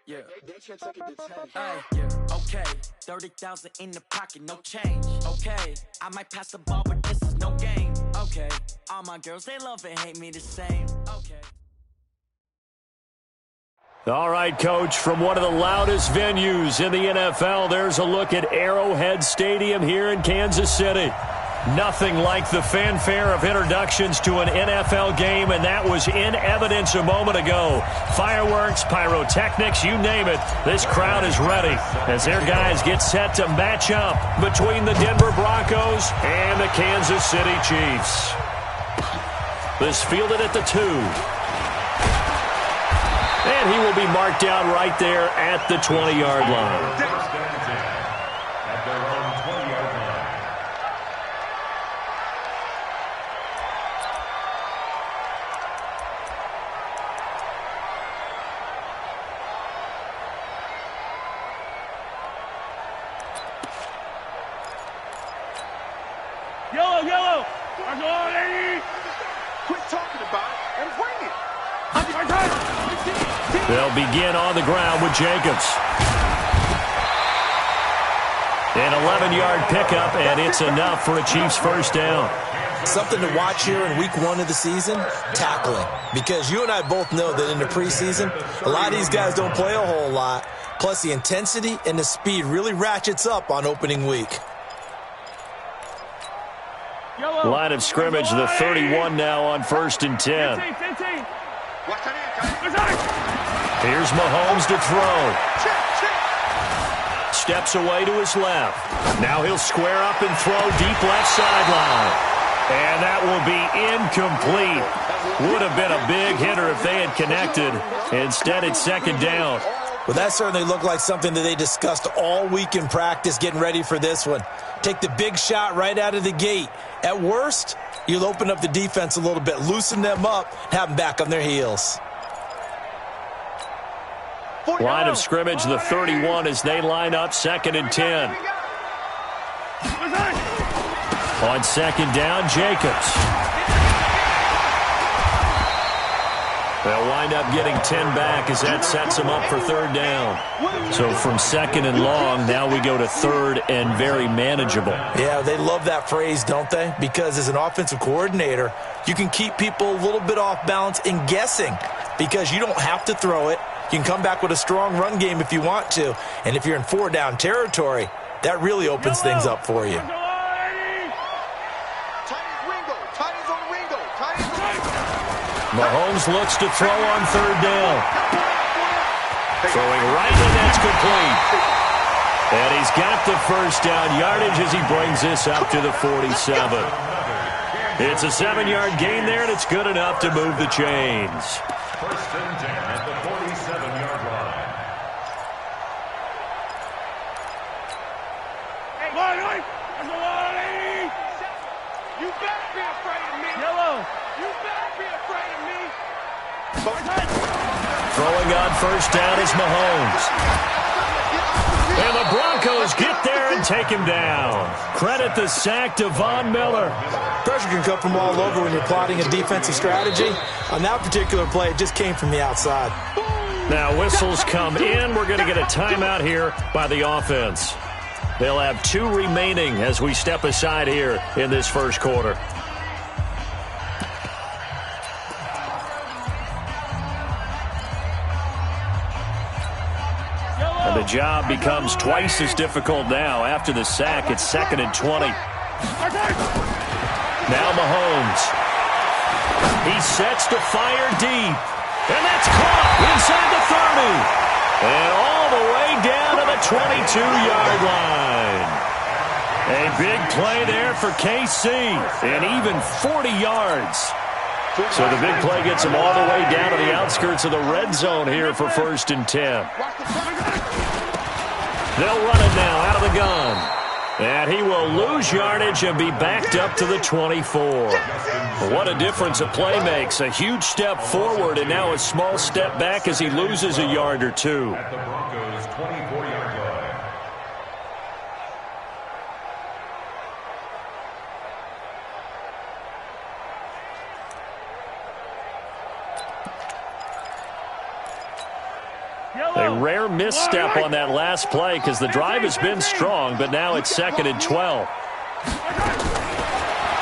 Yeah. Yeah. Okay. 30,000 in the pocket, no change. Okay. I might pass the ball, but this is no game. Okay. All my girls, they love and hate me the same. Okay. All right, Coach, from one of the loudest venues in the NFL, there's a look at Arrowhead Stadium here in Kansas City. Nothing like the fanfare of introductions to an NFL game, and that was in evidence a moment ago. Fireworks, pyrotechnics, you name it. This crowd is ready as their guys get set to match up between the Denver Broncos and the Kansas City Chiefs. This fielded at the 2. And he will be marked down right there at the 20-yard line. Yellow! Quit talking about it and bring it! They'll begin on the ground with Jacobs. An 11-yard pickup, and it's enough for a Chiefs first down. Something to watch here in week 1 of the season, tackling. Because you and I both know that in the preseason, a lot of these guys don't play a whole lot. Plus, the intensity and the speed really ratchets up on opening week. Line of scrimmage, the 31 now on 1st and 10. 15. Here's Mahomes to throw. Steps away to his left. Now he'll square up and throw deep left sideline. And that will be incomplete. Would have been a big hitter if they had connected. Instead, it's 2nd down. Well, that certainly looked like something that they discussed all week in practice getting ready for this one. Take the big shot right out of the gate. At worst, you'll open up the defense a little bit, loosen them up, have them back on their heels. Line of scrimmage, the 31 as they line up 2nd and 10. On 2nd down, Jacobs. They'll wind up getting 10 back as that sets them up for 3rd down. So from 2nd and long, now we go to 3rd and very manageable. Yeah, they love that phrase, don't they? Because as an offensive coordinator, you can keep people a little bit off balance and guessing because you don't have to throw it. You can come back with a strong run game if you want to. And if you're in 4-down territory, that really opens things up for you. Mahomes looks to throw on 3rd down. Throwing right, and that's complete. And he's got the first down yardage as he brings this up to the 47. It's a 7-yard gain there, and it's good enough to move the chains. 1st and 10 at the 47-yard line. You better be afraid of me. Yellow. You better be afraid of me. Throwing on 1st down is Mahomes. And the Broncos get there and take him down. Credit the sack to Von Miller. Pressure can come from all over when you're plotting a defensive strategy. On that particular play, it just came from the outside. Now whistles come in. We're going to get a timeout here by the offense. They'll have 2 remaining as we step aside here in this first quarter. And the job becomes twice as difficult now. After the sack, it's 2nd and 20. Now Mahomes. He sets to fire deep. And that's caught inside the 30. And all the way down to the 22-yard line. A big play there for KC. And even 40 yards. So the big play gets him all the way down to the outskirts of the red zone here for 1st and 10. They'll run it now out of the gun. And he will lose yardage and be backed up to the 24. What a difference a play makes. A huge step forward and now a small step back as he loses a yard or 2. At the Broncos' 24-yard line. A rare misstep on that last play because the drive has been strong, but now it's 2nd and 12.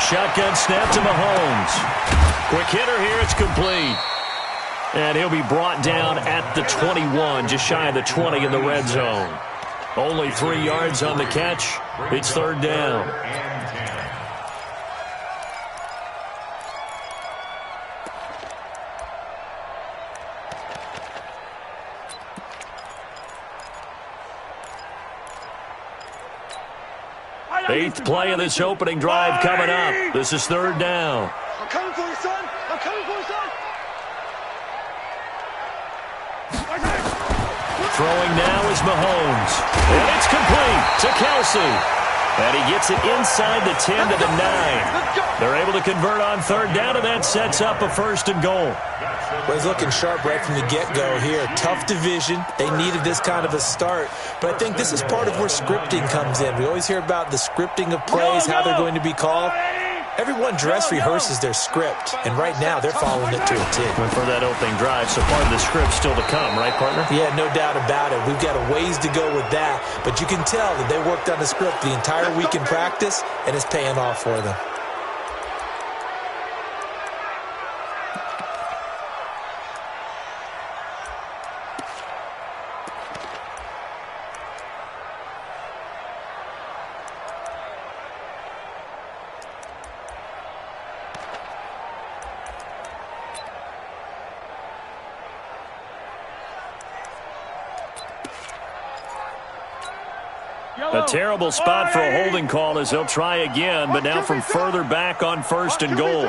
Shotgun snap to Mahomes. Quick hitter here, it's complete. And he'll be brought down at the 21, just shy of the 20 in the red zone. Only 3 yards on the catch. It's 3rd down. Eighth play of this opening drive coming up. This is 3rd down. I'm coming for you, son. I'm coming for you, son. Throwing now is Mahomes. And it's complete to Kelsey. And he gets it inside the 10 to the 9. They're able to convert on 3rd down, and that sets up a 1st and goal. Well, he's looking sharp right from the get-go here. Tough division. They needed this kind of a start. But I think this is part of where scripting comes in. We always hear about the scripting of plays, how they're going to be called. Everyone dress rehearses their script, and right now they're following it to a T. And for that opening drive, so part of the script still to come, right, partner? Yeah, no doubt about it. We've got a ways to go with that, but you can tell that they worked on the script the entire week in practice, and it's paying off for them. A terrible spot for a holding call as they'll try again, but now from further back on 1st and goal.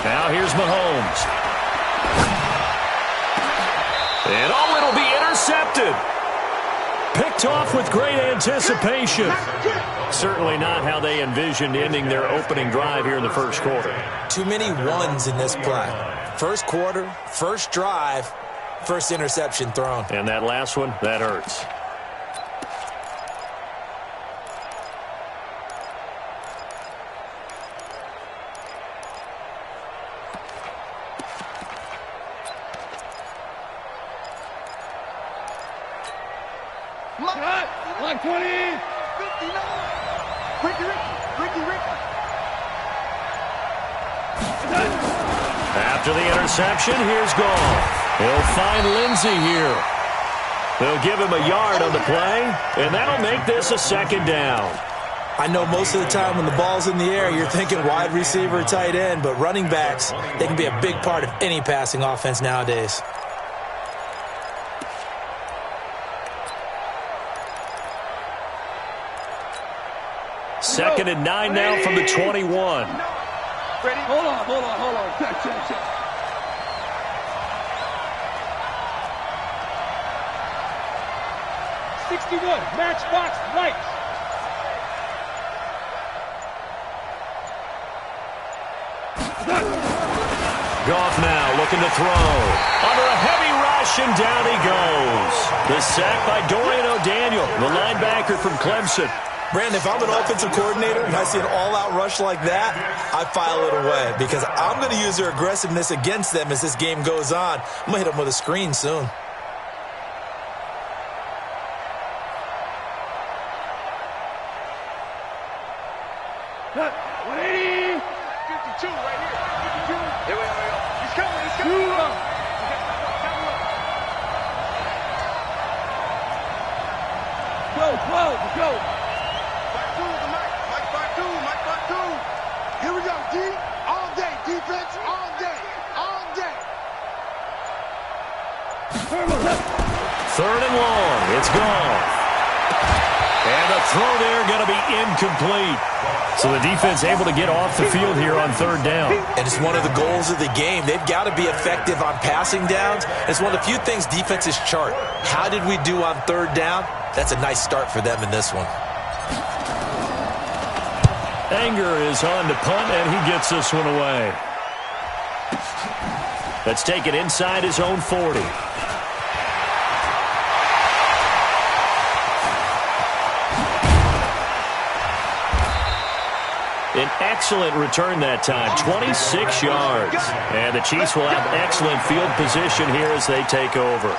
Now here's Mahomes. And it'll be intercepted. Picked off with great anticipation. Certainly not how they envisioned ending their opening drive here in the 1st quarter. Too many ones in this play. 1st quarter, 1st drive, 1st interception thrown. And that last one, that hurts. Like 20, 59. Ricky. After the interception, here's Goff. He'll find Lindsey here. They'll give him a yard on the play, and that'll make this a 2nd down. I know most of the time when the ball's in the air, you're thinking wide receiver, tight end, but running backs, they can be a big part of any passing offense nowadays. Second and 9 now from the 21. Ready? Hold on. Check. 61, matchbox lights. Goff now looking to throw. Under a heavy rush, and down he goes. The sack by Dorian O'Daniel, the linebacker from Clemson. Brandon, if I'm an offensive coordinator and I see an all-out rush like that, I file it away because I'm going to use their aggressiveness against them as this game goes on. I'm going to hit them with a screen soon. Cut. 180. 52 right here. 52. Here we go. He's coming. Go. Here we go, D. All day. Defense, all day. 3rd and long. It's gone. And the throw there going to be incomplete. So the defense able to get off the field here on 3rd down. And it's one of the goals of the game. They've got to be effective on passing downs. It's one of the few things defenses chart. How did we do on 3rd down? That's a nice start for them in this one. Anger is on to punt, and he gets this one away. That's taken inside his own 40. An excellent return that time, 26 yards. And the Chiefs will have excellent field position here as they take over.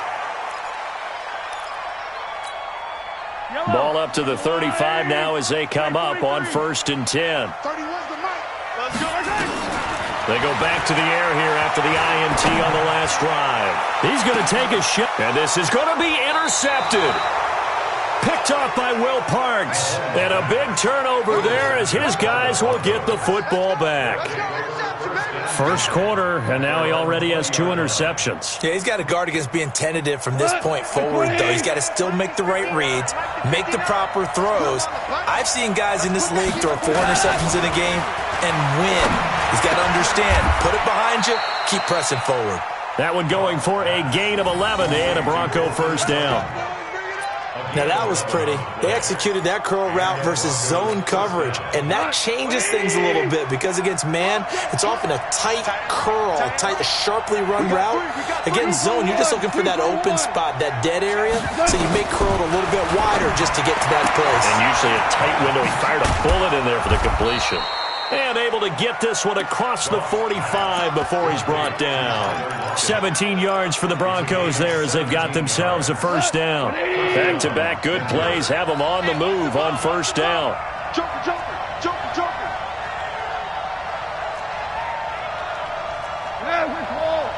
up to the 35 now as they come up on 1st and 10. They go back to the air here after the INT on the last drive. He's going to take a shot, and this is going to be intercepted. Picked off by Will Parks. And a big turnover there as his guys will get the football back. First quarter, and now he already has 2 interceptions. Yeah, he's got to guard against being tentative from this point forward, though. He's got to still make the right reads, make the proper throws. I've seen guys in this league throw 4 interceptions in a game and win. He's got to understand, put it behind you, keep pressing forward. That one going for a gain of 11 and a Bronco first down. Now, that was pretty. They executed that curl route versus zone coverage, and that changes things a little bit because against man, it's often a tight curl, a sharply run route. Against zone, you're just looking for that open spot, that dead area, so you make curl a little bit wider just to get to that place. And usually a tight window. He fired a bullet in there for the completion. And able to get this one across the 45 before he's brought down. 17 yards for the Broncos there as they've got themselves a first down. Back-to-back good plays have them on the move on first down. Joker. Yeah, we're close.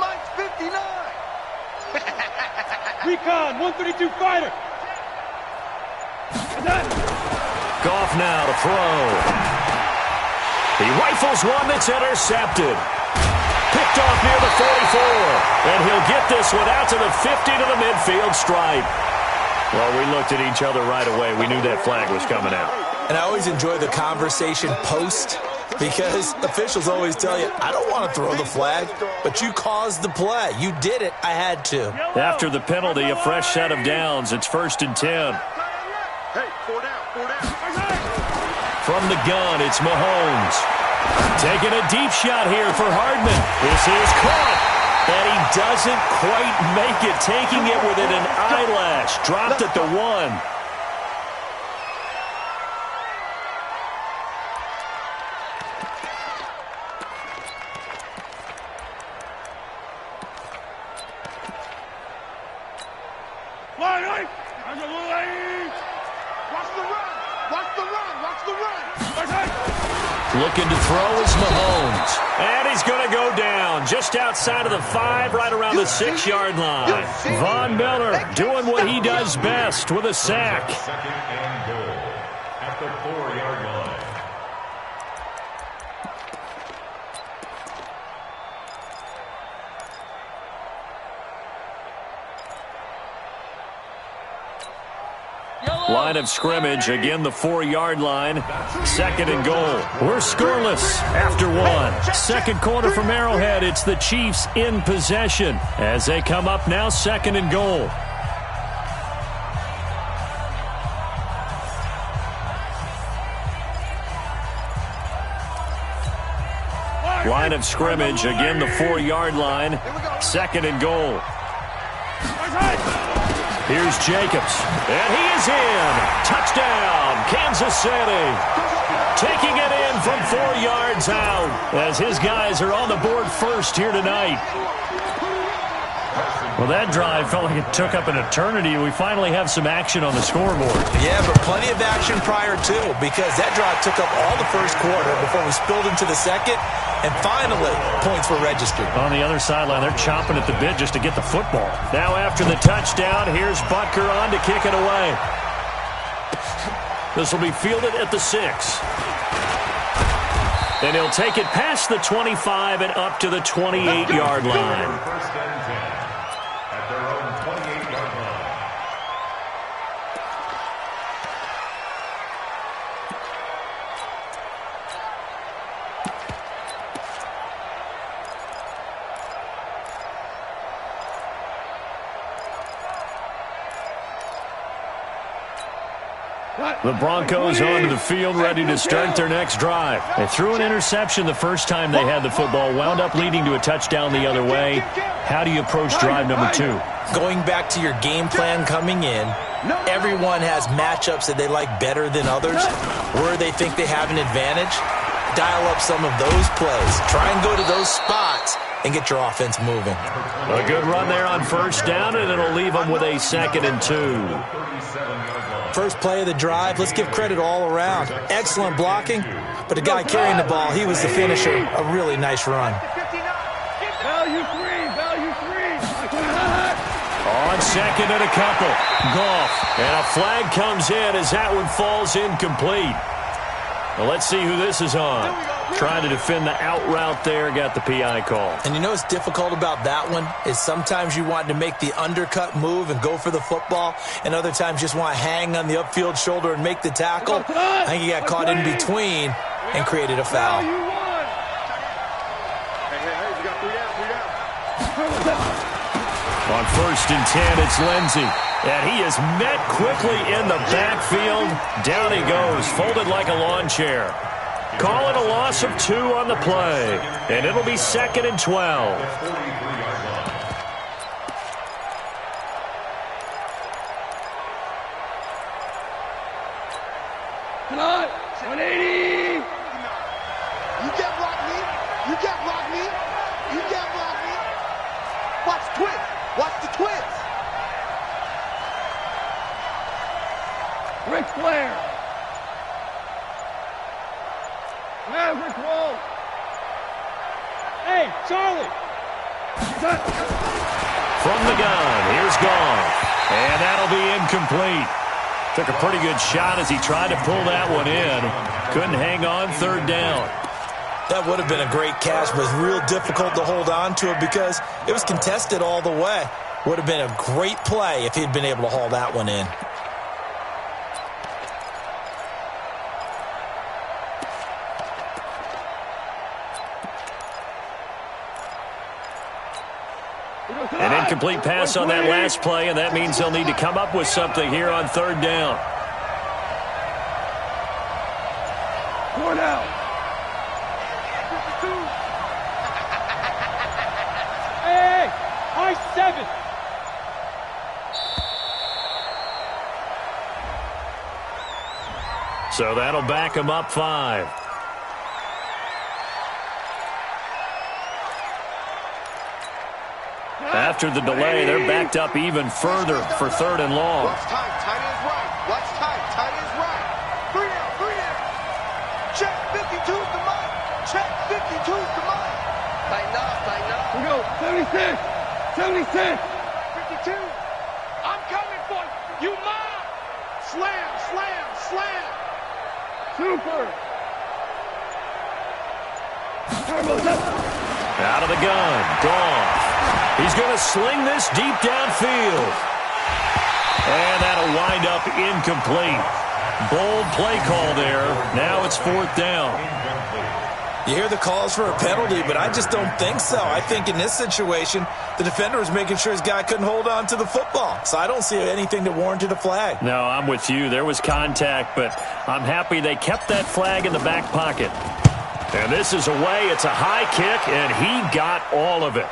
Mike's 59. Recon, 132 fighter. Goff now to throw. He rifles one that's intercepted. Picked off near the 44. And he'll get this one out to the 50 to the midfield stripe. Well, we looked at each other right away. We knew that flag was coming out. And I always enjoy the conversation post because officials always tell you, I don't want to throw the flag, but you caused the play. You did it. I had to. After the penalty, a fresh set of downs. It's 1st and 10. Hey, 4 down. From the gun, it's Mahomes. Taking a deep shot here for Hardman. This is caught. And he doesn't quite make it, taking it within an eyelash. Dropped at the 1. Looking to throw is Mahomes. And he's going to go down just outside of the 5, right around the 6-yard line. Von Miller doing what he does best with a sack. 2nd and goal at the 4-yard line. Line of scrimmage, again the 4-yard line. 2nd and goal. We're scoreless after 1. Second quarter from Arrowhead. It's the Chiefs in possession as they come up now 2nd and goal. Line of scrimmage, again the 4-yard line. 2nd and goal. Here's Jacobs, and he is in. Touchdown, Kansas City. Taking it in from 4 yards out as his guys are on the board first here tonight. Well, that drive felt like it took up an eternity. We finally have some action on the scoreboard. Yeah, but plenty of action prior to, because that drive took up all the first quarter before we spilled into the second, and finally, points were registered. On the other sideline, they're chomping at the bit just to get the football. Now after the touchdown, here's Butker on to kick it away. This will be fielded at the 6. And he'll take it past the 25 and up to the 28-yard line. 1st and 10 at their own 28-yard line. The Broncos onto the field, ready to start their next drive. They threw an interception the first time they had the football, wound up leading to a touchdown the other way. How do you approach drive number 2? Going back to your game plan coming in, everyone has matchups that they like better than others, where they think they have an advantage. Dial up some of those plays. Try and go to those spots and get your offense moving. A good run there on first down, and it'll leave them with a 2nd and 2. First play of the drive, let's give credit all around. Excellent blocking, but the guy carrying the ball, he was the finisher. A really nice run. Value three. On 2nd and a couple. Goff. And a flag comes in as that one falls incomplete. Well, let's see who this is on. Trying to defend the out route there, got the PI call. And you know what's difficult about that one is sometimes you want to make the undercut move and go for the football, and other times you just want to hang on the upfield shoulder and make the tackle. I think he got caught in between and created a foul. On 1st and 10, it's Lindsey. And he is met quickly in the backfield. Down he goes, folded like a lawn chair. Call it a loss of 2 on the play. And it'll be 2nd and 12. Come on, 180. You can't block me. You can't block me. You can't block me. Watch twins. Watch the twins. Ric Flair. Maverick Wall. Hey, Charlie. From the gun, here's Goff. And that'll be incomplete. Took a pretty good shot as he tried to pull that one in. Couldn't hang on 3rd down. That would have been a great catch, but it's real difficult to hold on to it because it was contested all the way. Would have been a great play if he'd been able to haul that one in. An incomplete pass on that last play, and that means they'll need to come up with something here on 3rd down. One out. Hey, high 7. So that'll back him up 5. After the delay, they're backed up even further for 3rd and long. Watch time. Tight end's right. Watch time. Tight end's right. 3 down. Check 52's the mark. Check 52's the mark. Tighten up. We go. 76. 52. I'm coming for you. You mine. Slam. Super. Out of the gun. Goff. He's going to sling this deep downfield. And that'll wind up incomplete. Bold play call there. Now it's 4th down. You hear the calls for a penalty, but I just don't think so. I think in this situation, the defender was making sure his guy couldn't hold on to the football. So I don't see anything that warranted a flag. No, I'm with you. There was contact, but I'm happy they kept that flag in the back pocket. And this is away. It's a high kick, and he got all of it.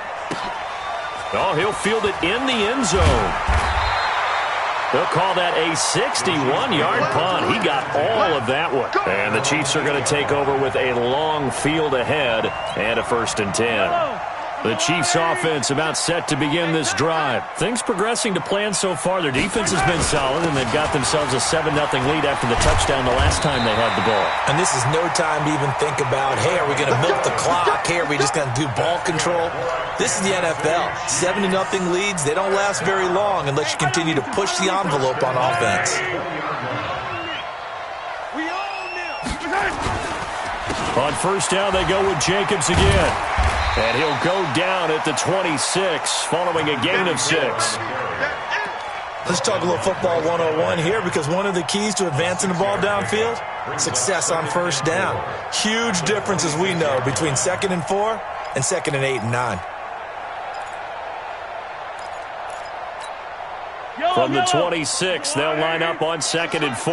Oh, he'll field it in the end zone. They'll call that a 61-yard punt. He got all of that one. And the Chiefs are going to take over with a long field ahead and a 1st and 10. The Chiefs offense about set to begin this drive. Things progressing to plan so far. Their defense has been solid, and they've got themselves a 7-0 lead after the touchdown the last time they had the ball. And this is no time to even think about, hey, are we going to milk the clock? Hey, are we just going to do ball control? This is the NFL. 7-0 leads, they don't last very long unless you continue to push the envelope on offense. On 1st down, they go with Jacobs again. And he'll go down at the 26 following a gain of 6. Let's talk a little football 101 here, because one of the keys to advancing the ball downfield, success on 1st down. Huge difference, as we know, between 2nd and 4 and 2nd and 8 and 9. From the 26, they'll line up on 2nd and 4.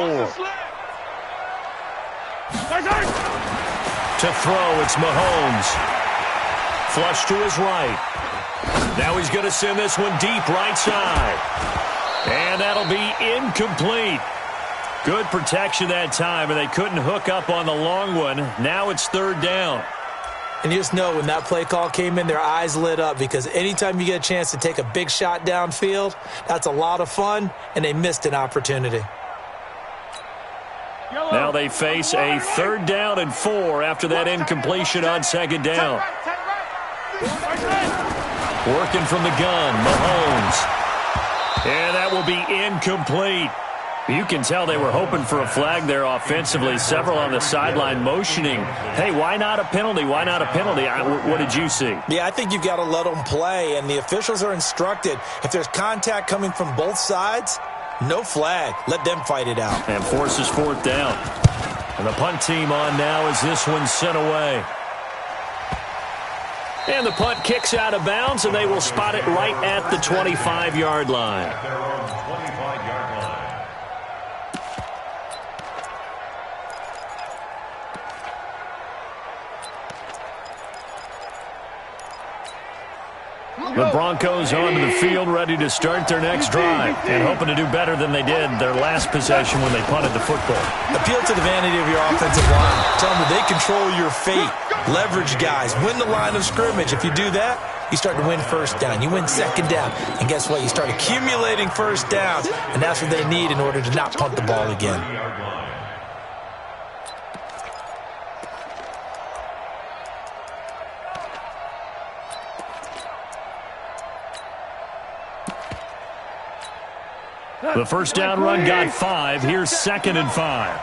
To throw, it's Mahomes. Flush to his right. Now he's going to send this one deep right side. And that'll be incomplete. Good protection that time, and they couldn't hook up on the long one. Now it's 3rd down. And you just know when that play call came in, their eyes lit up because anytime you get a chance to take a big shot downfield, that's a lot of fun, and they missed an opportunity. Now they face a 3rd down and 4 after that incompletion on 2nd down. Working from the gun, Mahomes. And that will be incomplete. You can tell they were hoping for a flag there offensively. Several on the sideline motioning, hey, why not a penalty? Why not a penalty? What did you see? Yeah, I think you've got to let them play, and the officials are instructed. If there's contact coming from both sides, no flag. Let them fight it out. And forces 4th down. And the punt team on now as this one's sent away. And the punt kicks out of bounds, and they will spot it right at the 25-yard line. The Broncos onto the field, ready to start their next drive, and hoping to do better than they did their last possession when they punted the football. Appeal to the vanity of your offensive line. Tell them that they control your fate. Leverage guys. Win the line of scrimmage. If you do that, you start to win 1st down. You win 2nd down. And guess what? You start accumulating 1st downs, and that's what they need in order to not punt the ball again. The 1st down run got 5. Here's 2nd and 5.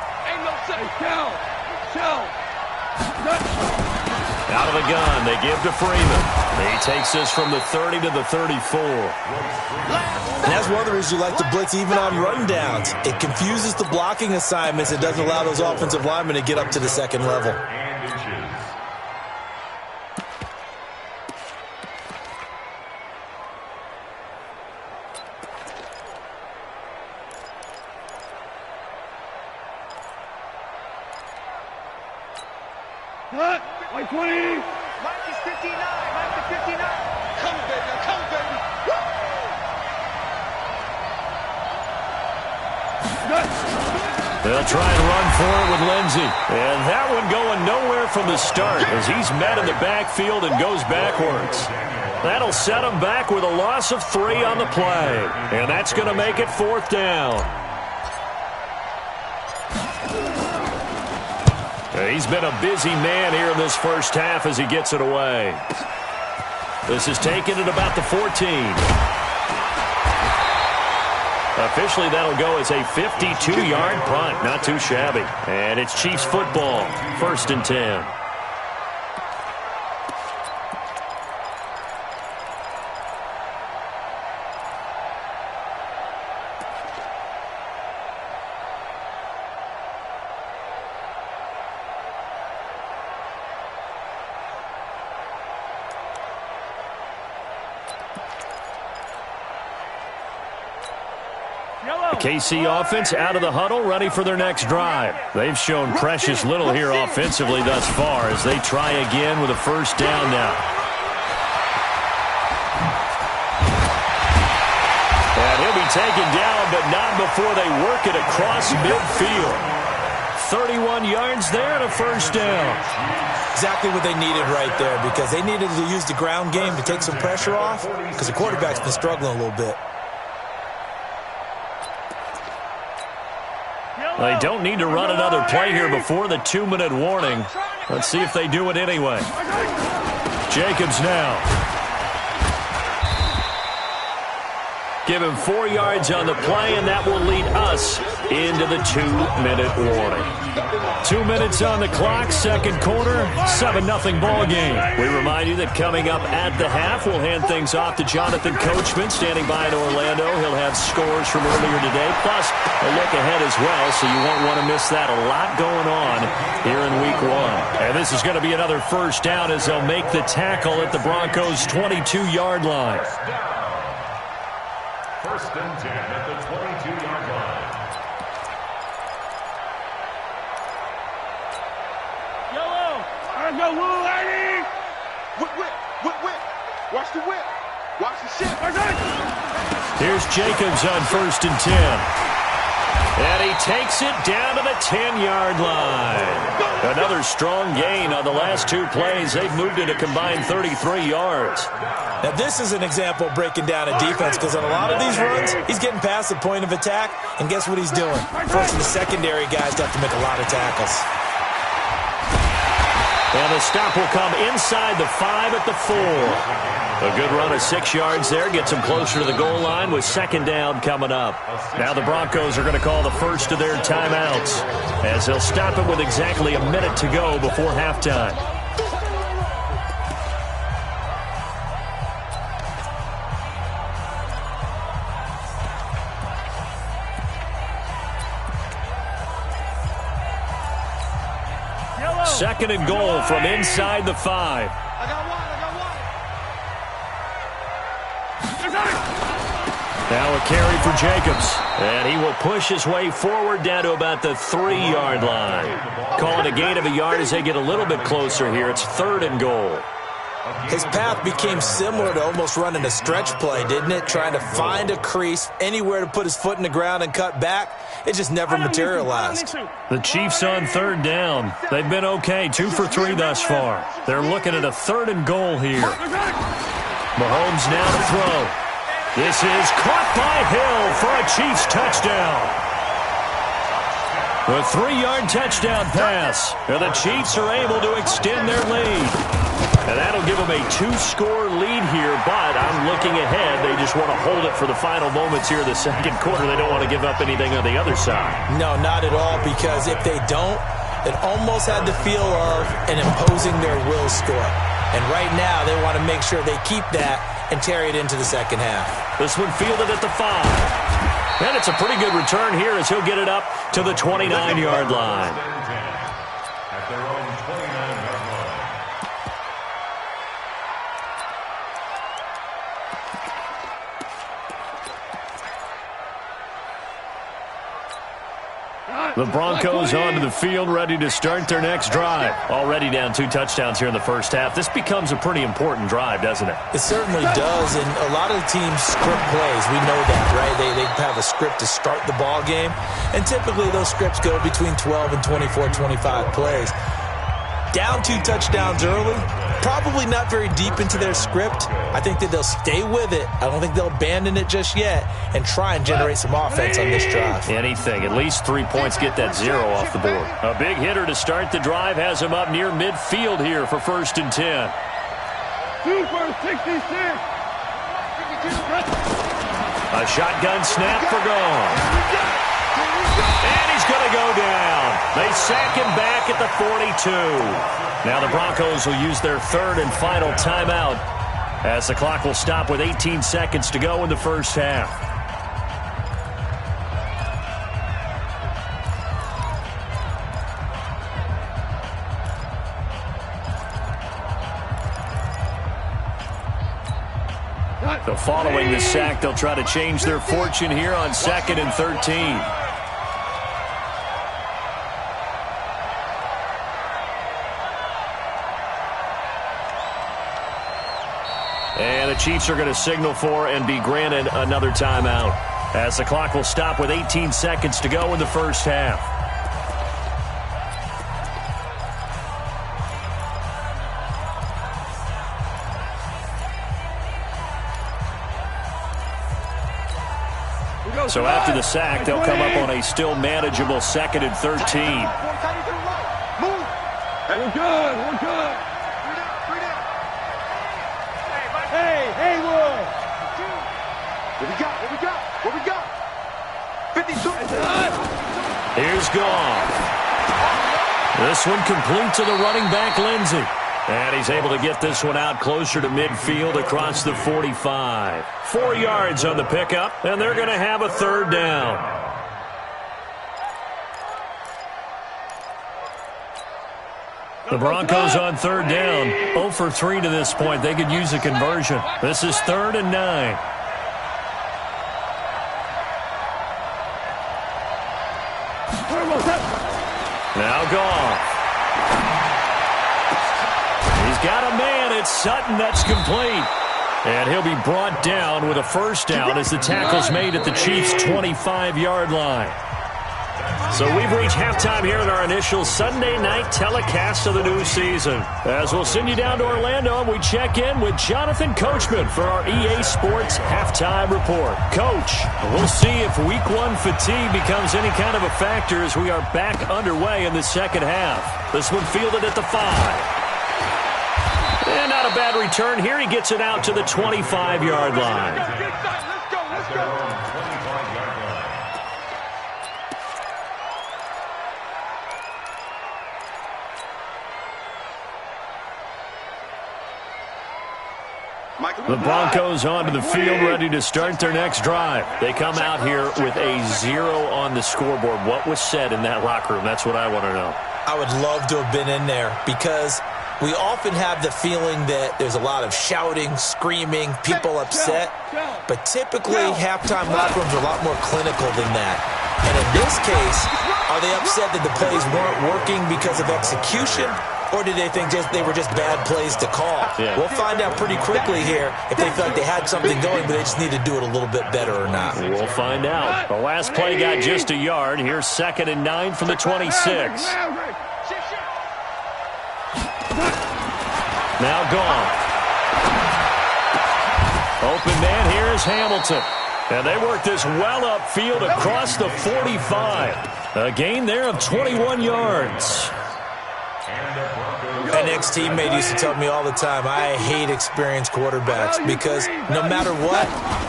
Out of the gun, they give to Freeman. He takes this from the 30 to the 34. And that's one of the reasons you like to blitz even on rundowns. It confuses the blocking assignments. It doesn't allow those offensive linemen to get up to the 2nd level. What? 20. Mike is 59. Mike is 59. Come, baby. Come, baby. Woo! They'll try and run for it with Lindsey. And that one going nowhere from the start as he's met in the backfield and goes backwards. That'll set him back with a loss of 3 on the play. And that's going to make it 4th down. He's been a busy man here in this first half as he gets it away. This is taken at about the 14. Officially, that'll go as a 52-yard punt. Not too shabby. And it's Chiefs football, 1st and 10. KC offense out of the huddle, ready for their next drive. They've shown precious little here offensively thus far as they try again with a 1st down now. And he'll be taken down, but not before they work it across midfield. 31 yards there and a 1st down. Exactly what they needed right there because they needed to use the ground game to take some pressure off because the quarterback's been struggling a little bit. They don't need to run another play here before the 2-minute warning. Let's see if they do it anyway. Jacobs now. Give him 4 yards on the play, and that will lead us into the 2-minute warning. 2 minutes on the clock, 2nd quarter, 7-0 ball game. We remind you that coming up at the half, we'll hand things off to Jonathan Coachman, standing by in Orlando. He'll have scores from earlier today, plus a look ahead as well, so you won't want to miss that. A lot going on here in Week 1. And this is going to be another 1st down as they'll make the tackle at the Broncos' 22-yard line. 1st and 10 at the 22-yard line. Yellow. I go, Will, lady. Whip. Watch the whip. Watch the shit. Here's Jacobs on 1st and 10. And he takes it down to the 10-yard line. Another strong gain on the last two plays. They've moved it a combined 33 yards. Now, this is an example of breaking down a defense because on a lot of these runs, he's getting past the point of attack, and guess what he's doing? Forcing the secondary guys to have to make a lot of tackles. And the stop will come inside the 5 at the 4. A good run of 6 yards there. Gets them closer to the goal line with second down coming up. Now the Broncos are going to call the first of their timeouts as they'll stop it with exactly a minute to go before halftime. Second and goal from inside the 5. Now a carry for Jacobs. And he will push his way forward down to about the 3-yard line. Calling a gain of a yard as they get a little bit closer here. It's third and goal. His path became similar to almost running a stretch play, didn't it? Trying to find a crease, anywhere to put his foot in the ground and cut back. It just never materialized. The Chiefs on third down. They've been okay, 2 for 3 thus far. They're looking at a third and goal here. Mahomes now to throw. This is caught by Hill for a Chiefs touchdown. A 3-yard touchdown pass. And the Chiefs are able to extend their lead. And that'll give them a 2-score lead here, but I'm looking ahead. They just want to hold it for the final moments here of the second quarter. They don't want to give up anything on the other side. No, not at all, because if they don't, it almost had the feel of an imposing their will score. And right now, they want to make sure they keep that and carry it into the second half. This one fielded at the 5. And it's a pretty good return here as he'll get it up to the 29-yard line. At their own 29-yard line. The Broncos onto the field, ready to start their next drive. Already down 2 touchdowns here in the first half. This becomes a pretty important drive, doesn't it? It certainly does, and a lot of the teams script plays. We know that, right? They have a script to start the ball game, and typically those scripts go between 12 and 24, 25 plays. Down 2 touchdowns early, probably not very deep into their script. I think that they'll stay with it. I don't think they'll abandon it just yet and try and generate some offense on this drive. Anything. At least 3 points get that 0 off the board. A big hitter to start the drive has him up near midfield here for 1st and 10. 2 for 66. A shotgun snap for gone. And he's going to go down. They sack him back at the 42. Now the Broncos will use their third and final timeout as the clock will stop with 18 seconds to go in the first half. So following the sack, they'll try to change their fortune here on 2nd and 13. And the Chiefs are going to signal for and be granted another timeout as the clock will stop with 18 seconds to go in the first half. So after the sack, they'll come up on a still manageable 2nd and 13. We're good. We're good. Hey, Wood. What we got? What we got? What we got? 52. Here's Goff. This one complete to the running back, Lindsey. And he's able to get this one out closer to midfield across the 45. 4 yards on the pickup, and they're going to have a third down. The Broncos on third down, 0 for 3 to this point. They could use a conversion. This is 3rd and 9. Now Goff. He's got a man. It's Sutton. That's complete. And he'll be brought down with a first down as the tackle's made at the Chiefs' 25-yard line. So we've reached halftime here in our initial Sunday night telecast of the new season. As we'll send you down to Orlando, and we check in with Jonathan Coachman for our EA Sports Halftime Report. Coach, we'll see if Week 1 fatigue becomes any kind of a factor as we are back underway in the second half. This one fielded at the 5. And not a bad return here. He gets it out to the 25-yard line. Let's go. The Broncos onto the field, ready to start their next drive. They come out here with a 0 on the scoreboard. What was said in that locker room? That's what I want to know. I would love to have been in there because we often have the feeling that there's a lot of shouting, screaming, people upset. But typically, halftime locker rooms are a lot more clinical than that. And in this case, are they upset that the plays weren't working because of execution? Or did they think they were just bad plays to call? Yeah. We'll find out pretty quickly here if they felt like they had something going, but they just need to do it a little bit better or not. We'll find out. The last play got just a yard. Here's 2nd and 9 from the 26. Now gone. Open man, here is Hamilton. And they work this well upfield across the 45. A gain there of 21 yards. An ex-teammate used to tell me all the time, I hate experienced quarterbacks because no matter what,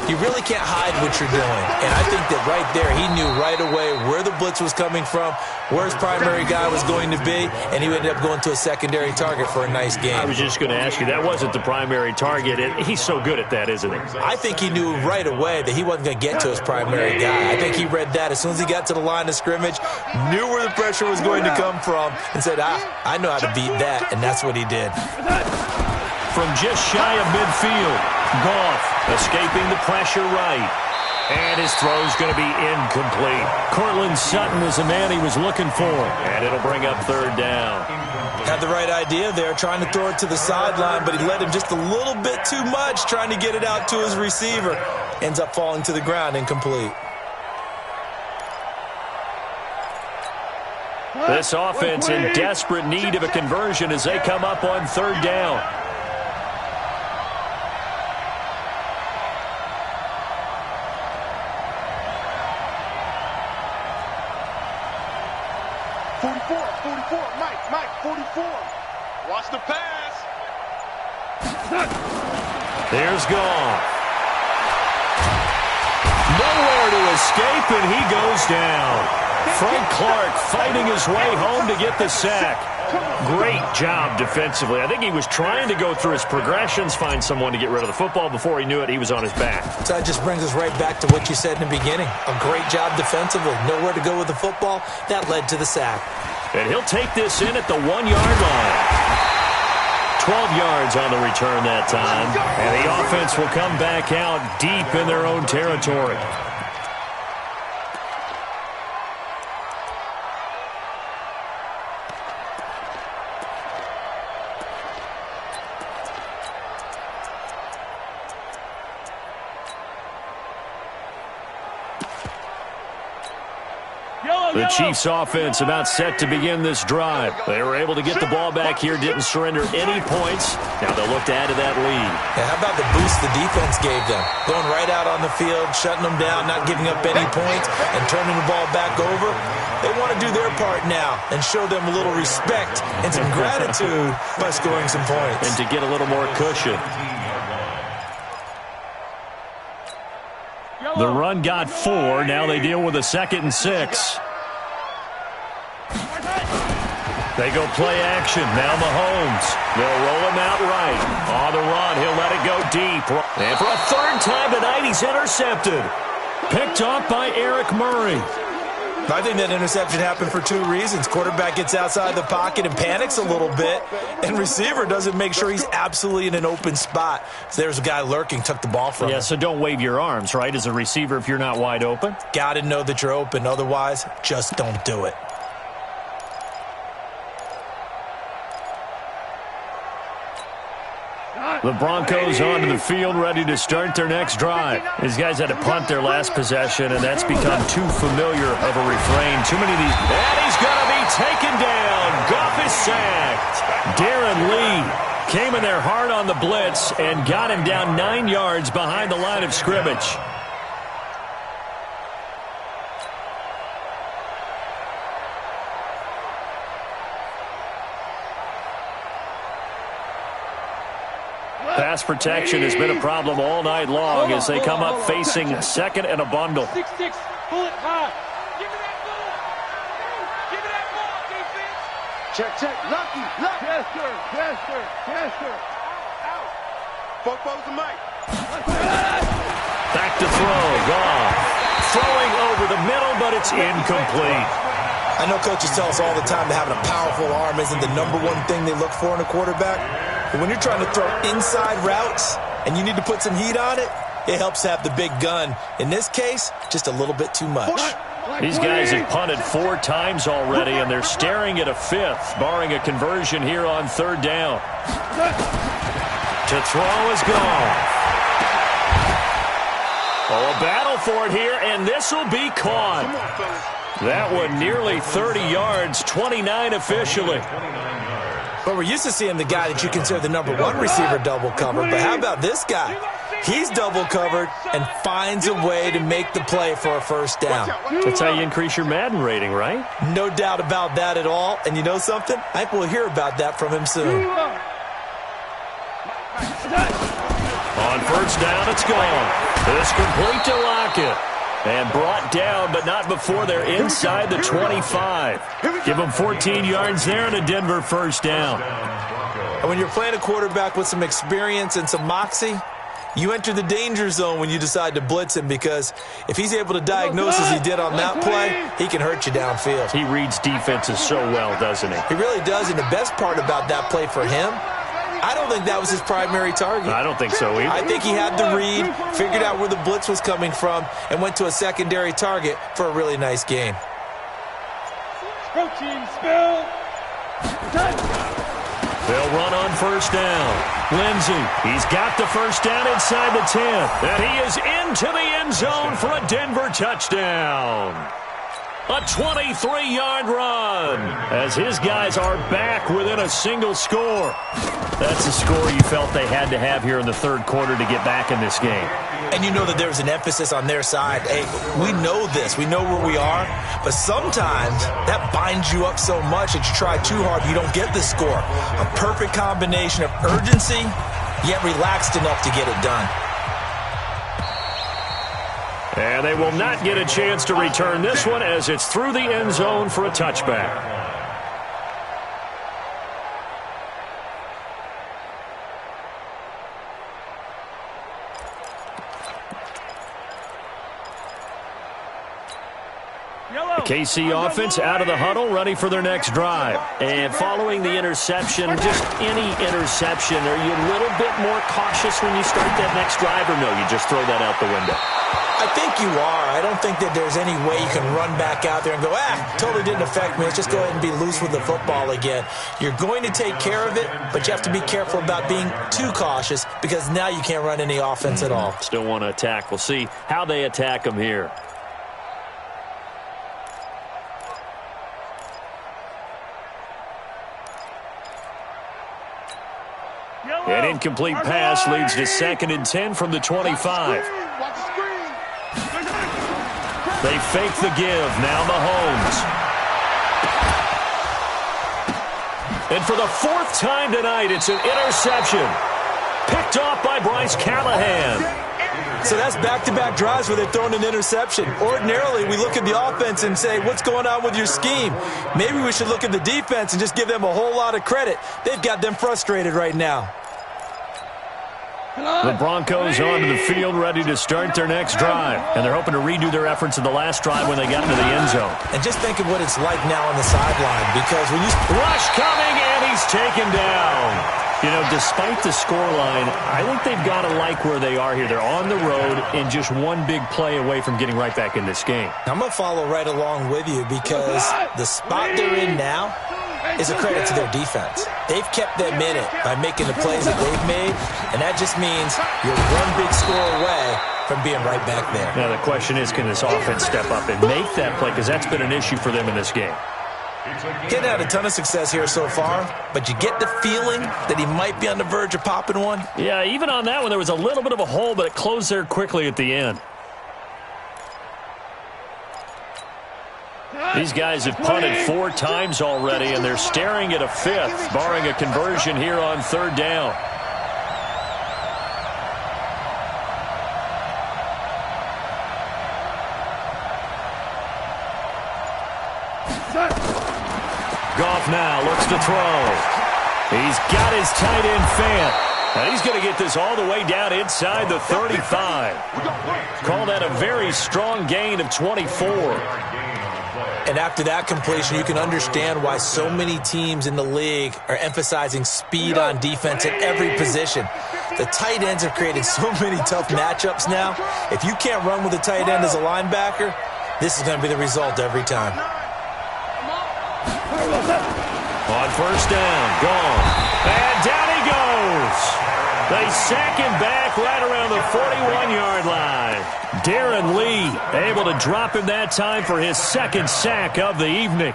you really can't hide what you're doing. And I think that right there, he knew right away where the blitz was coming from, where his primary guy was going to be, and he ended up going to a secondary target for a nice game. I was just going to ask you, that wasn't the primary target. He's so good at that, isn't he? I think he knew right away that he wasn't going to get to his primary guy. I think he read that as soon as he got to the line of scrimmage, knew where the pressure was going to come from, and said, I know how to beat that. And that's what he did. From just shy of midfield, Goff escaping the pressure right. And his throw's going to be incomplete. Cortland Sutton is the man he was looking for. And it'll bring up 3rd down. Had the right idea there, trying to throw it to the sideline, but he led him just a little bit too much, trying to get it out to his receiver. Ends up falling to the ground, incomplete. This offense in desperate need of a conversion as they come up on 3rd down. Mike, 44. Watch the pass. There's Goff. Nowhere to escape, and he goes down. Frank Clark fighting his way home to get the sack. Great job defensively. I think he was trying to go through his progressions, find someone to get rid of the football. Before he knew it, he was on his back. So that just brings us right back to what you said in the beginning. A great job defensively. Nowhere to go with the football. That led to the sack. And he'll take this in at the 1-yard line. 12 yards on the return that time. And the offense will come back out deep in their own territory. The Chiefs offense about set to begin this drive. They were able to get the ball back here, didn't surrender any points. Now they'll look to add to that lead. Yeah, how about the boost the defense gave them? Going right out on the field, shutting them down, not giving up any points, and turning the ball back over. They want to do their part now and show them a little respect and some gratitude by scoring some points. And to get a little more cushion. The run got 4. Now they deal with a 2nd and 6. They go play action. Now Mahomes. They'll roll him out right. On the run, he'll let it go deep. And for a 3rd time tonight, he's intercepted. Picked off by Eric Murray. I think that interception happened for 2 reasons. Quarterback gets outside the pocket and panics a little bit, and receiver doesn't make sure he's absolutely in an open spot. So there's a guy lurking, took the ball from him. Yeah, so don't wave your arms, right, as a receiver if you're not wide open? Got to know that you're open. Otherwise, just don't do it. The Broncos onto the field, ready to start their next drive. These guys had to punt their last possession, and that's become too familiar of a refrain. Too many of these. And he's going to be taken down. Goff is sacked. Darren Lee came in there hard on the blitz and got him down 9 yards behind the line of scrimmage. Pass protection has been a problem all night long as they come up facing second and a bundle. 6-6, pull it high. Give me that ball. Give me that ball, defense. Check. Lucky. Yes, sir. Yes, sir. Yes, sir. Out. Football's the mic. Back to throw. Goff throwing over the middle, but it's incomplete. I know coaches tell us all the time that having a powerful arm isn't the number one thing they look for in a quarterback. But when you're trying to throw inside routes and you need to put some heat on it, it helps to have the big gun. In this case, just a little bit too much. These guys have punted 4 times already, and they're staring at a 5th, barring a conversion here on 3rd down. To throw is gone. Oh, a battle for it here, and this will be caught. That one nearly 30 yards, 29 officially. But we're used to seeing the guy that you consider the number 1 receiver double covered. But how about this guy? He's double covered and finds a way to make the play for a first down. That's how you increase your Madden rating, right? No doubt about that at all. And you know something? I think we'll hear about that from him soon. On first down, it's gone. It's complete to Lockett. And brought down, but not before they're inside the 25. Give them 14 yards there and a Denver first down. And when you're playing a quarterback with some experience and some moxie, you enter the danger zone when you decide to blitz him, because if he's able to diagnose as he did on that play, he can hurt you downfield. He reads defenses so well, doesn't he? He really does, and the best part about that play for him, I don't think that was his primary target. I don't think so either. I think he had the read, figured out where the blitz was coming from, and went to a secondary target for a really nice gain. Protein spill. They'll run on first down. Lindsey, he's got the first down inside the 10. And he is into the end zone for a Denver touchdown. A 23-yard run as his guys are back within a single score. That's the score you felt they had to have here in the 3rd quarter to get back in this game. And you know that there's an emphasis on their side. Hey, we know this. We know where we are. But sometimes that binds you up so much that you try too hard, you don't get the score. A perfect combination of urgency, yet relaxed enough to get it done. And they will not get a chance to return this one as it's through the end zone for a touchback. The KC offense out of the huddle, ready for their next drive. And following the interception, just any interception, are you a little bit more cautious when you start that next drive, or no, you just throw that out the window? I think you are. I don't think that there's any way you can run back out there and go, totally didn't affect me. Let's just go ahead and be loose with the football again. You're going to take care of it, but you have to be careful about being too cautious, because now you can't run any offense at all. Still want to attack. We'll see how they attack them here. An incomplete pass leads to 2nd and 10 from the 25. They fake the give. Now Mahomes. And for the 4th time tonight, it's an interception. Picked off by Bryce Callahan. So that's back-to-back drives where they're throwing an interception. Ordinarily, we look at the offense and say, what's going on with your scheme? Maybe we should look at the defense and just give them a whole lot of credit. They've got them frustrated right now. The Broncos onto the field, ready to start their next drive. And they're hoping to redo their efforts in the last drive when they got into the end zone. And just think of what it's like now on the sideline, because when you... Rush coming, and he's taken down. You know, despite the scoreline, I think they've got to like where they are here. They're on the road and just one big play away from getting right back in this game. I'm going to follow right along with you, because the spot they're in now, is a credit to their defense. They've kept them in it by making the plays that they've made, and that just means you're one big score away from being right back there. Now the question is, can this offense step up and make that play? Because that's been an issue for them in this game. Getting had a ton of success here so far, but you get the feeling that he might be on the verge of popping one. Yeah, even on that one, there was a little bit of a hole, but it closed there quickly at the end. These guys have punted 4 times already, and they're staring at a 5th, barring a conversion here on 3rd down. Goff now looks to throw. He's got his tight end Fant. And he's going to get this all the way down inside the 35. Call that a very strong gain of 24. And after that completion, you can understand why so many teams in the league are emphasizing speed on defense at every position. The tight ends have created so many tough matchups now. If you can't run with a tight end as a linebacker, this is going to be the result every time. On 1st down, gone. And down he goes. They sack him back right around the 41-yard line. Darren Lee able to drop him that time for his 2nd sack of the evening.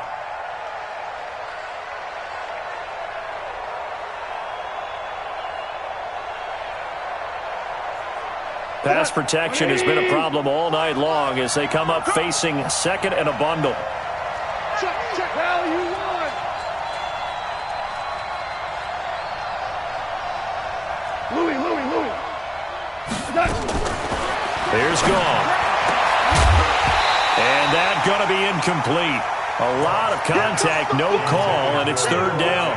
Pass protection has been a problem all night long as they come up facing 2nd and a bundle. Here's Goff. And that's going to be incomplete. A lot of contact, no call, and it's 3rd down.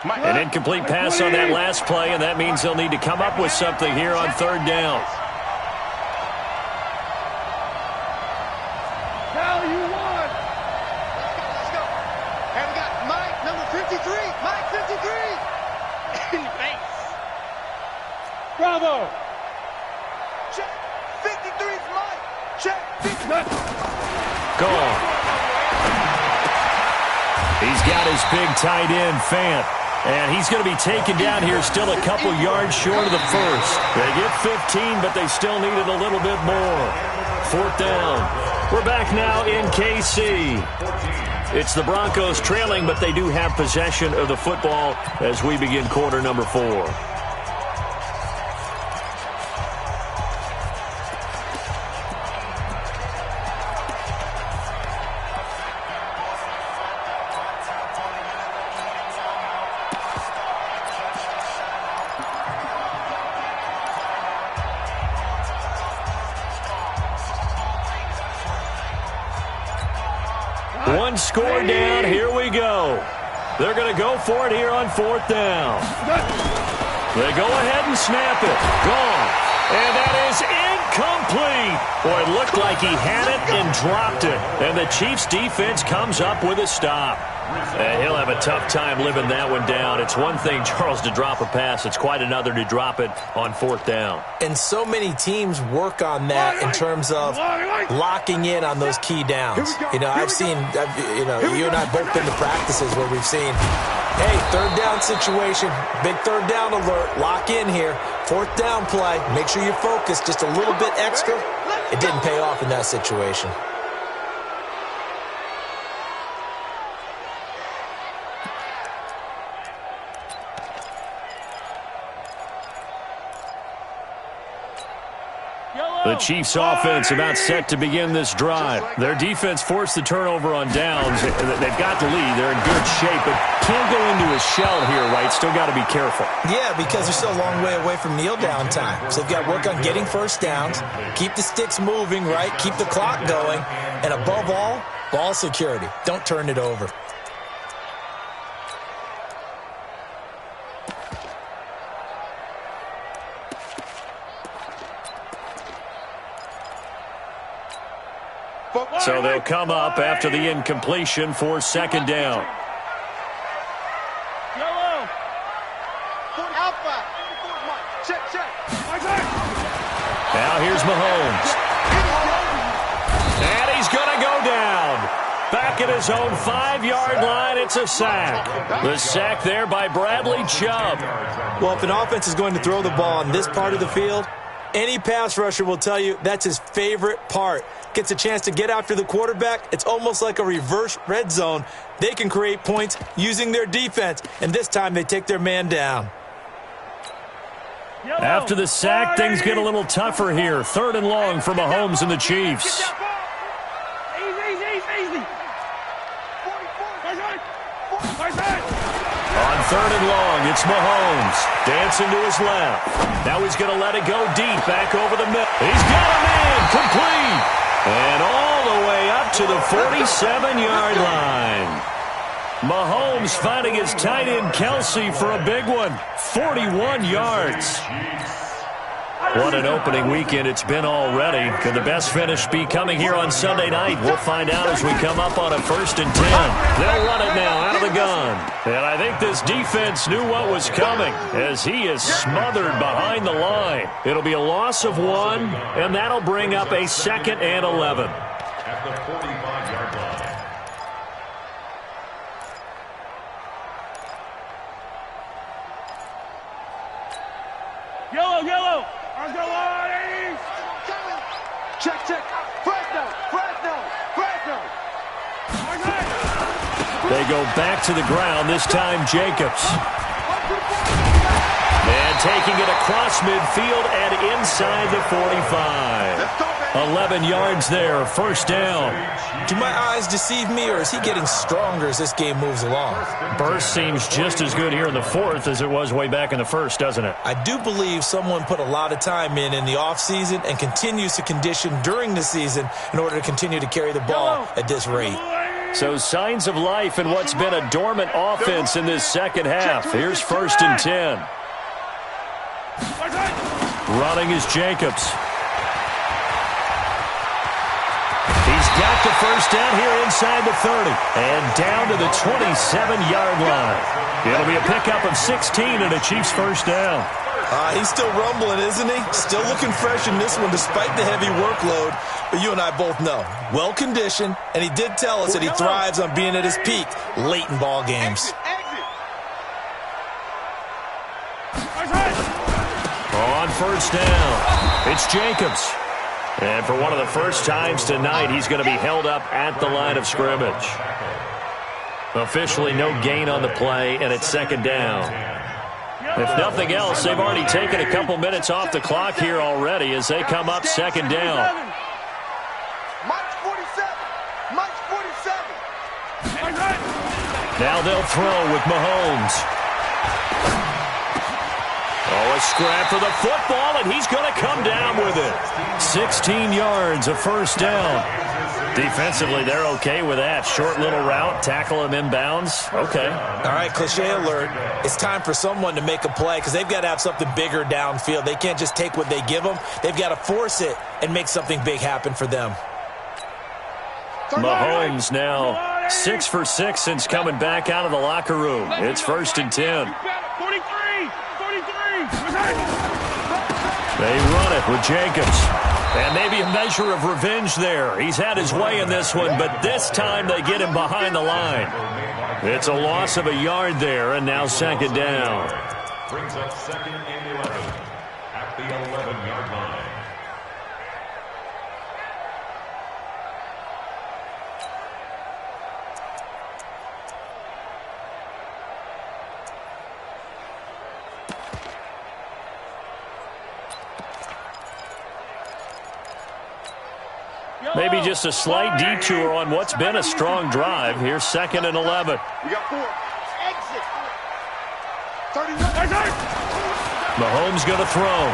An incomplete pass on that last play, and that means they'll need to come up with something here on 3rd down. Bravo! Check. 53's Mike. Check. 59. Go on. He's got his big tight end, Fant. And he's going to be taken down here still a couple yards short of the 1st. They get 15, but they still needed a little bit more. 4th down. We're back now in KC. It's the Broncos trailing, but they do have possession of the football as we begin quarter number 4. One score down. Here we go. They're going to go for it here on 4th down. They go ahead and snap it. Gone. And that is incomplete. Boy, it looked like he had it and dropped it. And the Chiefs defense comes up with a stop. He'll have a tough time living that one down. It's one thing, Charles, to drop a pass. It's quite another to drop it on 4th down. And so many teams work on that in terms of locking in on those key downs. You know, I've seen, you and I both been to practices where we've seen, hey, 3rd down situation, big 3rd down alert, lock in here. 4th down play, make sure you're focused just a little bit extra. It didn't pay off in that situation. The Chiefs offense about set to begin this drive. Their defense forced the turnover on downs. They've got the lead. They're in good shape, but can't go into a shell here, right? Still got to be careful. Yeah, because they're still a long way away from kneel down time. So they've got to work on getting 1st downs, keep the sticks moving, right? Keep the clock going. And above all, ball security. Don't turn it over. So they'll come up after the incompletion for 2nd down. Now here's Mahomes. And he's going to go down. Back at his own 5-yard line, it's a sack. The sack there by Bradley Chubb. Well, if an offense is going to throw the ball on this part of the field, any pass rusher will tell you that's his favorite part. Gets a chance to get after the quarterback. It's almost like a reverse red zone. They can create points using their defense, and this time they take their man down. After the sack, things get a little tougher here. 3rd and long for Mahomes and the Chiefs. On 3rd and long, it's Mahomes. Dancing to his left. Now he's going to let it go deep, back over the middle. He's got a man, complete. And all the way up to the 47-yard line. Mahomes finding his tight end Kelsey for a big one. 41 yards. What an opening weekend it's been already. Could the best finish be coming here on Sunday night? We'll find out as we come up on a 1st and 10. They'll run it now out of the gun. And I think this defense knew what was coming as he is smothered behind the line. It'll be a loss of 1, and that'll bring up a 2nd and 11. At the 45-yard line. Yellow. Let's go, Lonnie. Check. Fresno. They go back to the ground, this time Jacobs. And taking it across midfield and inside the 45. 11 yards there, 1st down. Do my eyes deceive me, or is he getting stronger as this game moves along? Burst seems just as good here in the 4th as it was way back in the 1st, doesn't it? I do believe someone put a lot of time in the offseason and continues to condition during the season in order to continue to carry the ball at this rate. So signs of life in what's been a dormant offense in this 2nd half. Here's 1st and 10. Running is Jacobs. He's got the 1st down here inside the 30. And down to the 27-yard line. It'll be a pickup of 16 and a Chiefs 1st down. He's still rumbling, isn't he? Still looking fresh in this one despite the heavy workload. But you and I both know, well-conditioned, and he did tell us that he thrives on being at his peak late in ball games. On 1st down, it's Jacobs. And for one of the first times tonight, he's going to be held up at the line of scrimmage. Officially no gain on the play, and it's 2nd down. If nothing else, they've already taken a couple minutes off the clock here already as they come up 2nd down. Now they'll throw with Mahomes. Oh, a scrap for the football, and he's going to come down with it. 16 yards, a 1st down. Defensively, they're okay with that. Short little route, tackle him inbounds. Okay. All right, cliche alert. It's time for someone to make a play because they've got to have something bigger downfield. They can't just take what they give them. They've got to force it and make something big happen for them. Mahomes now 6 for 6 since coming back out of the locker room. It's 1st and 10. 43. They run it with Jacobs. And maybe a measure of revenge there. He's had his way in this one, but this time they get him behind the line. It's a loss of a yard there, and now 2nd down. Brings up 2nd and 11 at the 11-yard line. Maybe just a slight detour on what's been a strong drive. Here's 2nd and 11. We got 4. Exit. 30. Mahomes going to throw.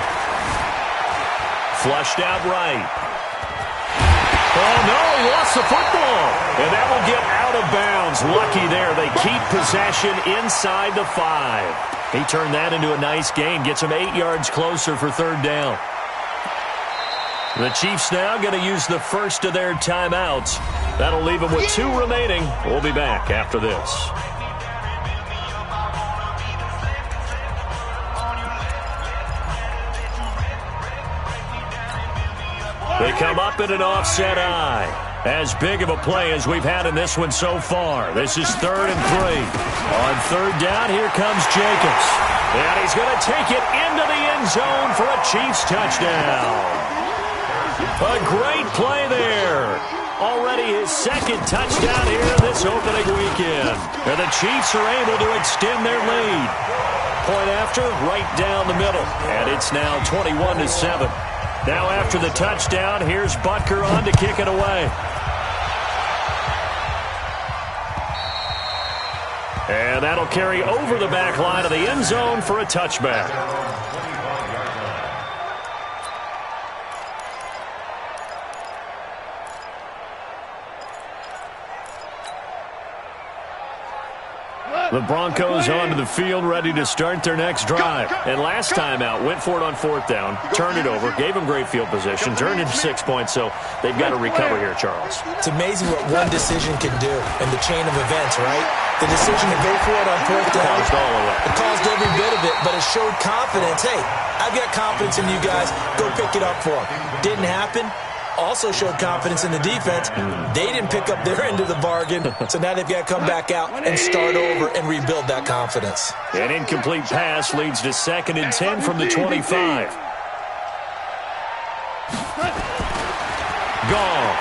Flushed out right. Oh, no, he lost the football. And that will get out of bounds. Lucky there. They keep possession inside the 5. He turned that into a nice gain. Gets him 8 yards closer for 3rd down. The Chiefs now going to use the first of their timeouts. That'll leave them with 2 remaining. We'll be back after this. They come up in an offset eye. As big of a play as we've had in this one so far. This is 3rd and 3. On 3rd down, here comes Jacobs. And he's going to take it into the end zone for a Chiefs touchdown. A great play there. Already his 2nd touchdown here this opening weekend. And the Chiefs are able to extend their lead. Point after, right down the middle. And it's now 21-7. Now after the touchdown, here's Butker on to kick it away. And that'll carry over the back line of the end zone for a touchback. The Broncos onto the field, ready to start their next drive. And last time out, went for it on 4th down, turned it over, gave them great field position, turned into 6 points, so they've got to recover here, Charles. It's amazing what one decision can do in the chain of events, right? The decision to go for it on 4th down, it caused every bit of it, but it showed confidence. Hey, I've got confidence in you guys. Go pick it up for them. Didn't happen. Also showed confidence in the defense. They didn't pick up their end of the bargain, so now they've got to come back out and start over and rebuild that confidence. An incomplete pass leads to 2nd and 10 from the 25. Goff.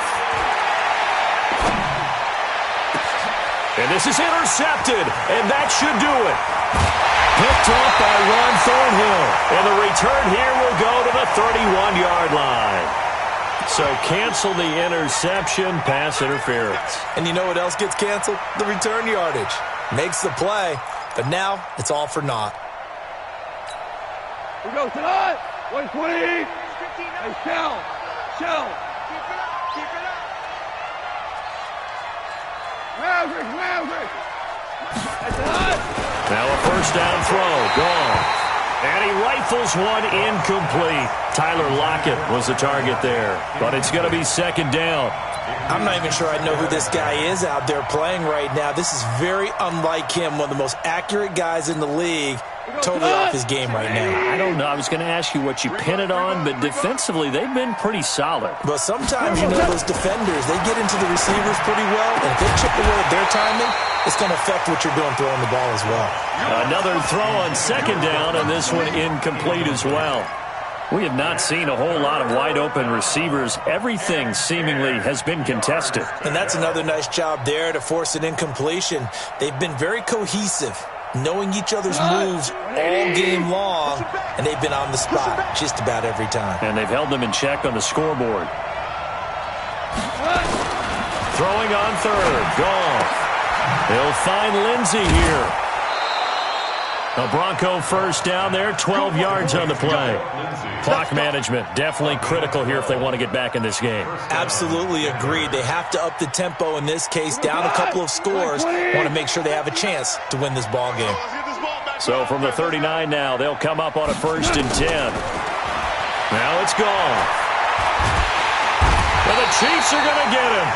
And this is intercepted, and that should do it. Picked up by Ron Thornhill, and the return here will go to the 31-yard line. So cancel the interception, pass interference. And you know what else gets canceled? The return yardage. Makes the play, but now it's all for naught. We go tonight. 120. Hey, Shell. Keep it up. Maverick. Now a 1st down throw. Gone. And he rifles one incomplete. Tyler Lockett was the target there. But it's going to be 2nd down. I'm not even sure I know who this guy is out there playing right now. This is very unlike him, one of the most accurate guys in the league. Totally off his game right now. I don't know. I was going to ask you what you pin it on, but defensively, they've been pretty solid. But sometimes, those defenders, they get into the receivers pretty well, and if they chip away at their timing, it's going to affect what you're doing throwing the ball as well. Another throw on 2nd down, and this one incomplete as well. We have not seen a whole lot of wide-open receivers. Everything seemingly has been contested. And that's another nice job there to force an incompletion. They've been very cohesive, knowing each other's moves all game long, and they've been on the spot just about every time. And they've held them in check on the scoreboard. Throwing on 3rd. Goff. They'll find Lindsey here. A Bronco 1st down there, 12 yards on the play. Clock management, definitely critical here if they want to get back in this game. Absolutely agreed. They have to up the tempo in this case, down a couple of scores. Want to make sure they have a chance to win this ball game. So from the 39 now, they'll come up on a 1st and 10. Now it's gone. And the Chiefs are going to get him.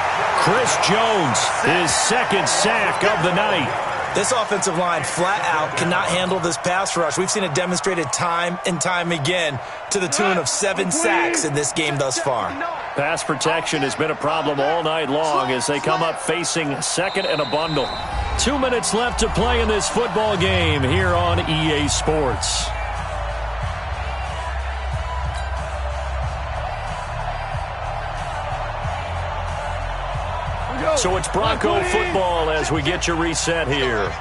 Chris Jones, his 2nd sack of the night. This offensive line flat out cannot handle this pass rush. We've seen it demonstrated time and time again to the tune of 7 sacks in this game thus far. Pass protection has been a problem all night long as they come up facing 2nd and a bundle. 2 minutes left to play in this football game here on EA Sports. So it's Bronco football as we get you reset here.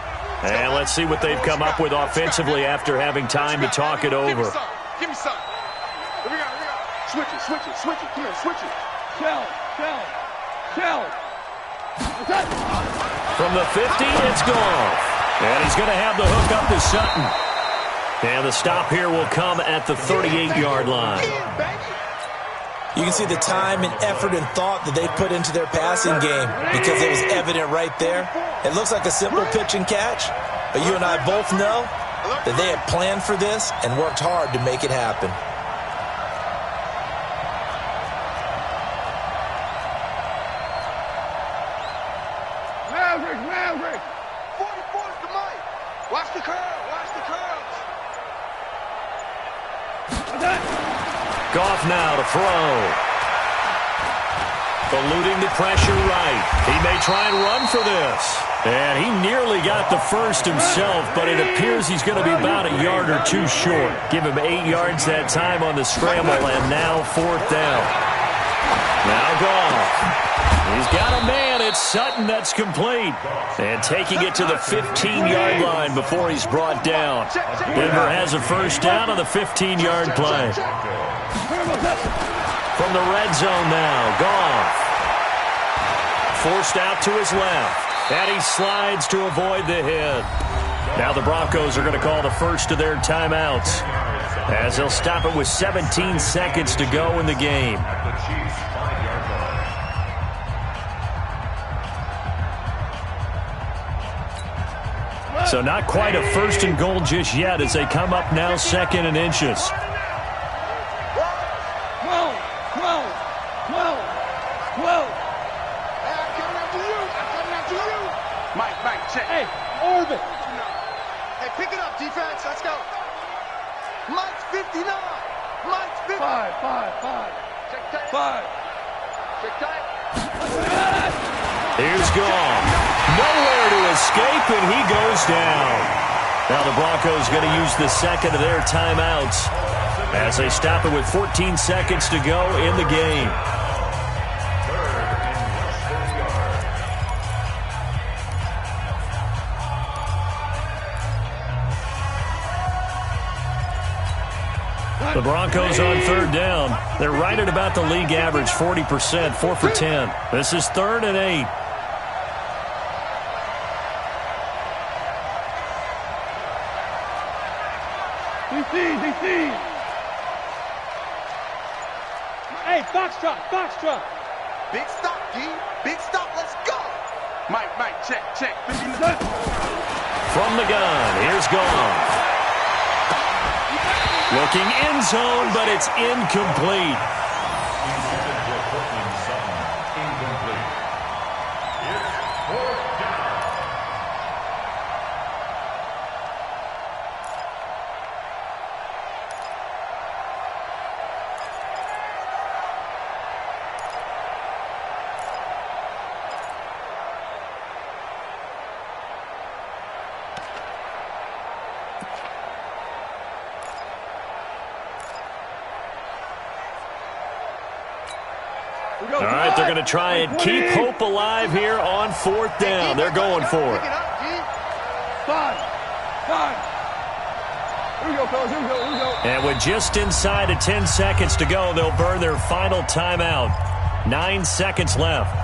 And let's see what they've come up with offensively after having time to talk it over. Give me some. Here we go. Switch it. Come here, switch it. Shell. From the 50, it's gone. And he's going to have the hook up to Sutton. And the stop here will come at the 38-yard line. You can see the time and effort and thought that they put into their passing game because it was evident right there. It looks like a simple pitch and catch, but you and I both know that they had planned for this and worked hard to make it happen. Maverick. 44's the mic. Watch the curls. Goff now to throw. eluding the pressure right. He may try and run for this. And he nearly got the first himself, but it appears he's going to be about a yard or two short. Give him 8 yards that time on the scramble, and now 4th down. Now Goff. He's got a man. It's Sutton that's complete. And taking it to the 15-yard line before he's brought down. Denver has a first down on the 15-yard play. From the red zone now, Goff. Forced out to his left. And he slides to avoid the hit. Now the Broncos are going to call the first of their timeouts, as they'll stop it with 17 seconds to go in the game. So not quite a 1st and goal just yet as they come up now 2nd and inches. Mike, check. Hey, orbit. Hey, pick it up, defense. Let's go. Mike's 59. Mike's 50. 5. Check tight. 5. Check tight. Here's Goff. Nowhere to escape, and he goes down. Now the Broncos going to use the second of their timeouts as they stop it with 14 seconds to go in the game. The Broncos on 3rd down. They're right at about the league average, 40%, 4 for 10. This is 3rd and 8. DC. Hey, foxtrot. Big stop, D. Big stop. Let's go. Mike, check. From the gun, here's Goff. Looking end zone, but it's incomplete. All right, they're going to try and keep hope alive here on 4th down. They're going for it. 5. Here we go, fellas. Here we go. And with just inside of 10 seconds to go, they'll burn their final timeout. 9 seconds left.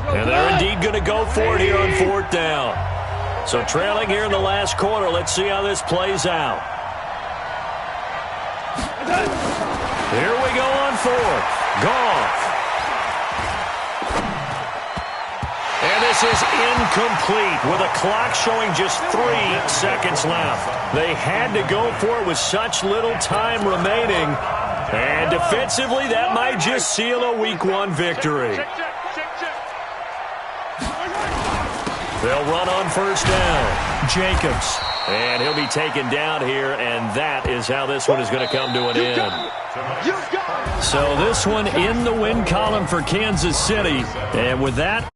And they're indeed going to go for it here on 4th down. So trailing here in the last quarter. Let's see how this plays out. Here we go on 4th. Goff. And this is incomplete with a clock showing just 3 seconds left. They had to go for it with such little time remaining. And defensively, that might just seal a Week 1 victory. They'll run on 1st down. Jacobs. And he'll be taken down here, and that is how this one is going to come to an end. So this one in the win column for Kansas City. And with that,